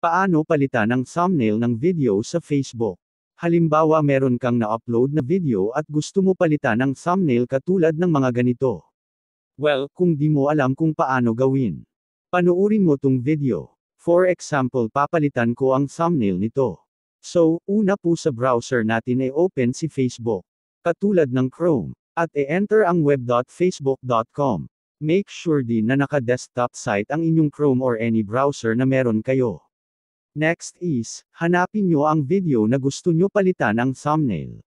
Paano palitan ang thumbnail ng video sa Facebook? Halimbawa meron kang na-upload na video at gusto mo palitan ang thumbnail katulad ng mga ganito. Well, kung di mo alam kung paano gawin, panuurin mo tong video. For example, papalitan ko ang thumbnail nito. So, una po sa browser natin ay open si Facebook. Katulad ng Chrome. At e-enter ang web.facebook.com. Make sure din na naka-desktop site ang inyong Chrome or any browser na meron kayo. Next is, hanapin nyo ang video na gusto nyo palitan ang thumbnail.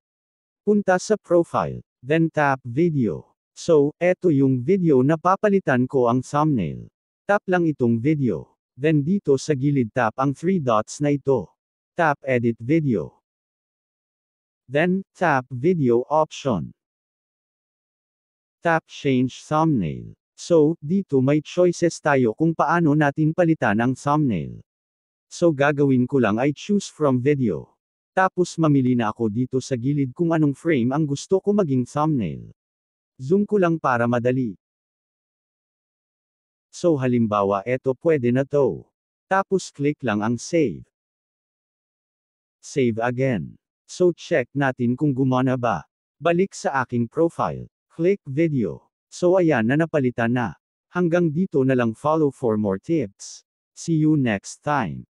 Punta sa profile, then tap video. So, eto yung video na papalitan ko ang thumbnail. Tap lang itong video. Then dito sa gilid tap ang 3 dots na ito. Tap edit video. Then, tap video option. Tap change thumbnail. So, dito may choices tayo kung paano natin palitan ang thumbnail. So gagawin ko lang ay choose from video. Tapos mamili na ako dito sa gilid kung anong frame ang gusto ko maging thumbnail. Zoom ko lang para madali. So halimbawa eto pwede na to. Tapos click lang ang save. Save again. So check natin kung gumana ba. Balik sa aking profile. Click video. So ayan na napalitan na. Hanggang dito na lang, follow for more tips. See you next time.